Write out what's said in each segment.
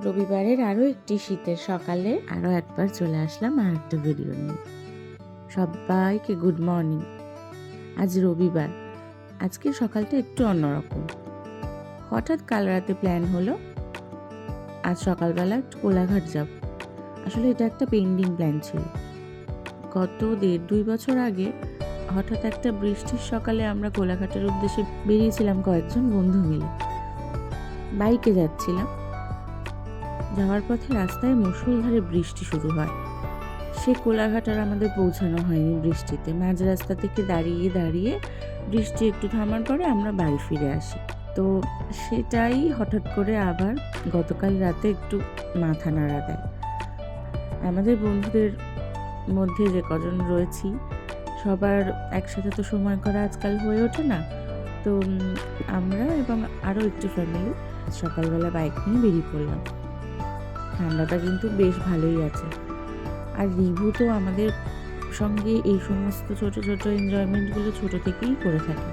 রবিবারের আরও একটি শীতের সকালে আরও একবার চলে আসলাম আর একটা ভিডিও নিয়ে। সবাইকে গুড মর্নিং। আজ রবিবার, আজকে সকালটা একটু অন্যরকম। হঠাৎ কাল রাতে প্ল্যান হলো আজ সকালবেলা একটু কোলাঘাট যাব। আসলে এটা একটা পেন্ডিং প্ল্যান ছিল। গত 1.5-2 বছর আগে হঠাৎ একটা বৃষ্টির সকালে আমরা কোলাঘাটের উদ্দেশ্যে বেরিয়েছিলাম কয়েকজন বন্ধু মিলে। বাইকে যাচ্ছিলাম, যাওয়ার পথে রাস্তায় মুষলধারে বৃষ্টি শুরু হয়। সে কোলাঘাট আর আমাদের পৌঁছানো হয়নি বৃষ্টিতে। মাঝ রাস্তা থেকে দাঁড়িয়ে দাঁড়িয়ে বৃষ্টি একটু থামার পরে আমরা বাড়ি ফিরে আসি। তো সেটাই হঠাৎ করে আবার গতকাল রাতে একটু মাথা নাড়া দেয়। আমাদের বন্ধুদের মধ্যে যে কজন রয়েছি সবার একসাথে তো সময় করা আজকাল হয়ে ওঠে না। তো আমরা এবং আরও একটি ফ্যামিলি সকালবেলা বাইক নিয়ে বেরিয়ে পড়লাম। ঠান্ডাটা কিন্তু বেশ ভালোই আছে। আর রিভু তো আমাদের সঙ্গে এই সমস্ত ছোট ছোট এনজয়মেন্টগুলো ছোট থেকেই করে থাকে।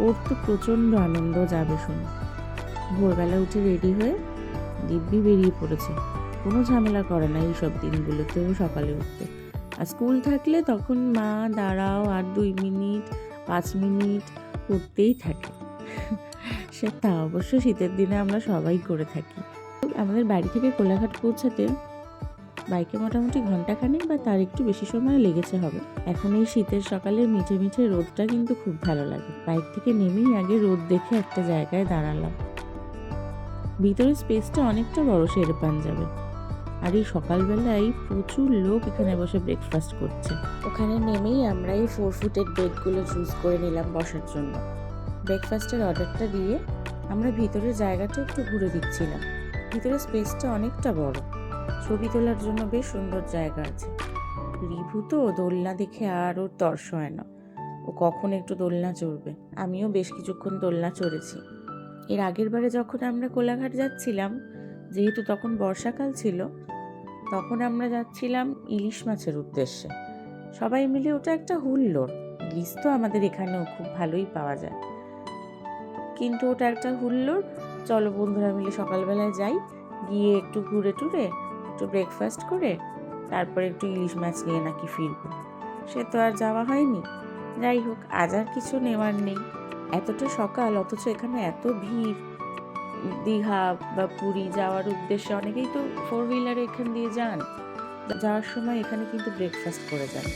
ওর তো প্রচণ্ড আনন্দ যাবে শুনে। ভোরবেলা উঠে রেডি হয়ে দিব্যি বেরিয়ে পড়েছে। কোনো ঝামেলা করে না এইসব দিনগুলোতেও সকালে উঠতে। আর স্কুল থাকলে তখন মা দাঁড়াও আর 2 মিনিট 5 মিনিট করতেই থাকে। সেটা অবশ্য শীতের দিনে আমরা সবাই করে থাকি। আমাদের বাড়ি থেকে কোলাঘাট পৌঁছাতে বাইকে মোটামুটি ঘন্টাখানেক বা তার একটু বেশি সময় লেগেছে হবে। এখন এই শীতের সকালে মিঠে মিঠে রোদটা কিন্তু খুব ভালো লাগে। বাইক থেকে নেমেই আগে রোদ দেখে একটা জায়গায় দাঁড়ালাম। ভিতরে স্পেসটা অনেকটা বড় শের পাঞ্জাবে। আর এই সকালবেলায় প্রচুর লোক এখানে বসে ব্রেকফাস্ট করছে। ওখানে নেমেই আমরা এই 4 ফুটের বেডগুলো চুজ করে নিলাম বসার জন্য। ব্রেকফাস্টের অর্ডারটা দিয়ে আমরা ভিতরের জায়গাটা একটু ঘুরে দিচ্ছিলাম। ভিতরে স্পেসটা অনেকটা বড়, ছবি তোলার জন্য বেশ সুন্দর জায়গা আছে। রিভু তো দোলনা দেখে আর ওর তর্স হয় না, ও কখন একটু দোলনা চড়বে। আমিও বেশ কিছুক্ষণ দোলনা চড়েছি। এর আগের বারে যখন আমরা কোলাঘাট যাচ্ছিলাম, যেহেতু তখন বর্ষাকাল ছিল, তখন আমরা যাচ্ছিলাম ইলিশ মাছের উদ্দেশ্যে। সবাই মিলে ওটা একটা হুল্লোড়। ইলিশ তো আমাদের এখানেও খুব ভালোই পাওয়া যায়, কিন্তু ওটা একটা হুল্লোড়। চলো বন্ধুরা মিলে সকালবেলায় যাই, গিয়ে একটু ঘুরে টুরে একটু ব্রেকফাস্ট করে তারপরে একটু ইলিশ মাছ নিয়ে নাকি ফিরবো। সে তো আর যাওয়া হয়নি। যাই হোক, আজ আর কিছু নেওয়ার নেই। এতটা সকাল অথচ এখানে এত ভিড়। দীঘা বা পুরী যাওয়ার উদ্দেশ্যে অনেকেই তো 4 হুইলারে এখান দিয়ে যান। যাওয়ার সময় এখানে কিন্তু ব্রেকফাস্ট করে যান,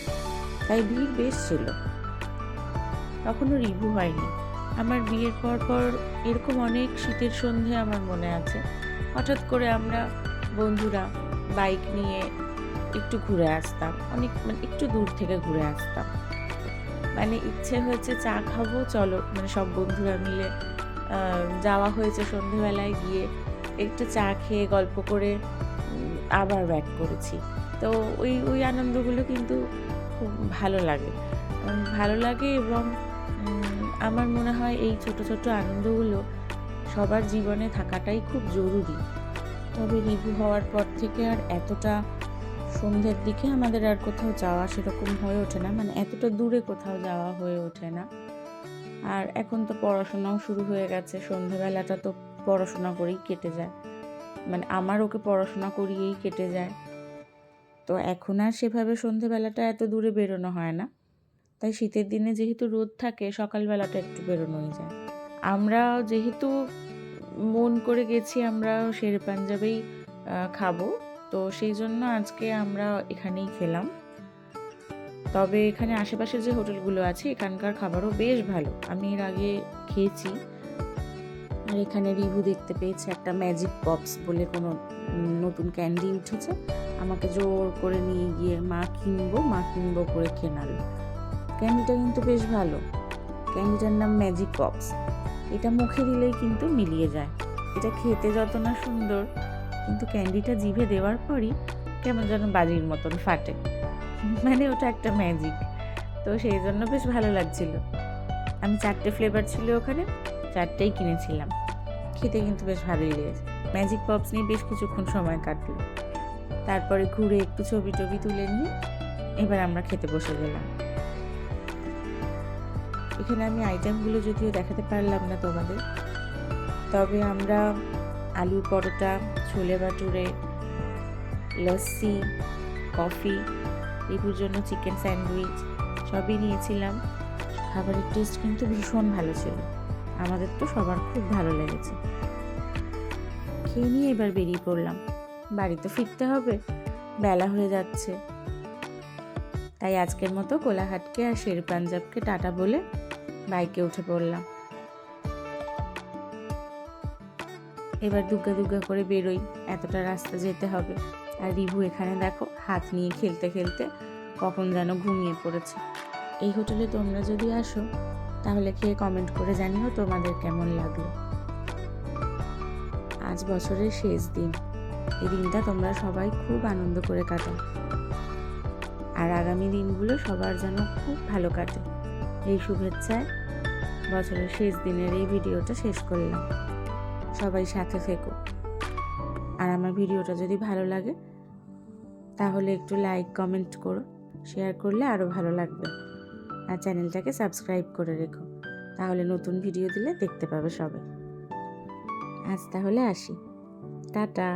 তাই ভিড় বেশ ছিল। তখনও রিভু হয়নি। আমার বিয়ের পর এরকম অনেক শীতের সন্ধে আমার মনে আছে। হঠাৎ করে আমরা বন্ধুরা বাইক নিয়ে একটু ঘুরে আসতাম, একটু দূর থেকে ঘুরে আসতাম। ইচ্ছে হয়েছে চা খাবো, চলো সব বন্ধুরা মিলে যাওয়া হয়েছে। সন্ধেবেলায় গিয়ে একটু চা খেয়ে গল্প করে আবার ব্যাক করেছি। তো ওই আনন্দগুলো কিন্তু খুব ভালো লাগে এবং আমার মনে হয় এই ছোট ছোট আনন্দগুলো সবার জীবনে থাকাটাই খুব জরুরি। তবে রিভু হওয়ার পর থেকে আর এতটা সন্ধ্যের দিকে আমাদের আর কোথাও যাওয়া সেরকম হয়ে ওঠে না, এতটা দূরে কোথাও যাওয়া হয়ে ওঠে না। আর এখন তো পড়াশোনাও শুরু হয়ে গেছে। সন্ধ্যেবেলাটা তো পড়াশোনা করেই কেটে যায়, আমার ওকে পড়াশোনা করিয়েই কেটে যায়। তো এখন আর সেভাবে সন্ধ্যেবেলাটা এত দূরে বেরোনো হয় না। তাই শীতের দিনে যেহেতু রোদ থাকে, সকালবেলাটা একটু বেরোনোই যায়। আমরা যেহেতু মন করে গেছি আমরা শের পাঞ্জাবেই খাবো, তো সেই জন্য আজকে আমরা এখানেই খেলাম। তবে এখানে আশেপাশে যে হোটেলগুলো আছে এখানকার খাবারও বেশ ভালো, আমি এর আগে খেয়েছি। আর এখানে রিভু দেখতে পেয়েছে একটা ম্যাজিক পপস বলে কোনো নতুন ক্যান্ডি উঠেছে। আমাকে জোর করে নিয়ে গিয়ে মা কিনবো করে কেনাল। ক্যান্ডিটা কিন্তু বেশ ভালো। ক্যান্ডিটার নাম ম্যাজিক পপস। এটা মুখে দিলেই কিন্তু মিলিয়ে যায়। এটা খেতে যত না সুন্দর, কিন্তু ক্যান্ডিটা জিভে দেওয়ার পরই কেমন যেন বাজির মতন ফাটে। ওটা একটা ম্যাজিক। তো সেই জন্য বেশ ভালো লাগছিল। আমি 4টে ফ্লেভার ছিল ওখানে, 4টেই কিনেছিলাম। খেতে কিন্তু বেশ ভালোই লেগেছে। ম্যাজিক পপস নিয়ে বেশ কিছুক্ষণ সময় কাটলো। তারপরে ঘুরে একটু ছবি টবি তুলে নিয়ে এবার আমরা খেতে বসে গেলাম। এখানে আমি আইটেমগুলো যদিও দেখাতে পারলাম না তোমাদের, তবে আমরা আলুর পরোটা, ছোলে ভাটুরে, লস্যি, কফি, রিভুর জন্য চিকেন স্যান্ডউইচ সবই নিয়েছিলাম। খাবারের টেস্ট কিন্তু ভীষণ ভালো ছিল, আমাদের তো সবার খুব ভালো লেগেছে। খেয়ে নিয়ে এবার বেরিয়ে পড়লাম, বাড়িতে ফিরতে হবে, বেলা হয়ে যাচ্ছে। তাই আজকের মতো কোলাঘাটকে আর শের পাঞ্জাবকে টাটা বলে বাইকে উঠে পড়লাম। এবার দুগ্গা দুগ্গা করে বেরোই, এতটা রাস্তা যেতে হবে। আর রিভু এখানে দেখো হাত নিয়ে খেলতে খেলতে কখন যেন ঘুমিয়ে পড়েছে। এই হোটেলে তোমরা যদি আসো তাহলে খেয়ে কমেন্ট করে জানিও তোমাদের কেমন লাগলো। আজ বছরের শেষ দিন, এই দিনটা তোমরা সবাই খুব আনন্দ করে কাটাও, আর আগামী দিনগুলো সবার যেন খুব ভালো কাটে। এই শুভেচ্ছায় বছরের শেষ দিনের এই ভিডিওটা শেষ করলাম। সবাই সাথে থেকো, আর আমার ভিডিওটা যদি ভালো লাগে তাহলে একটু লাইক কমেন্ট করো, শেয়ার করলে আরও ভালো লাগবে। আর চ্যানেলটাকে সাবস্ক্রাইব করে রেখো, তাহলে নতুন ভিডিও দিলে দেখতে পাবে সবাই। আজ তাহলে আসি, টাটা।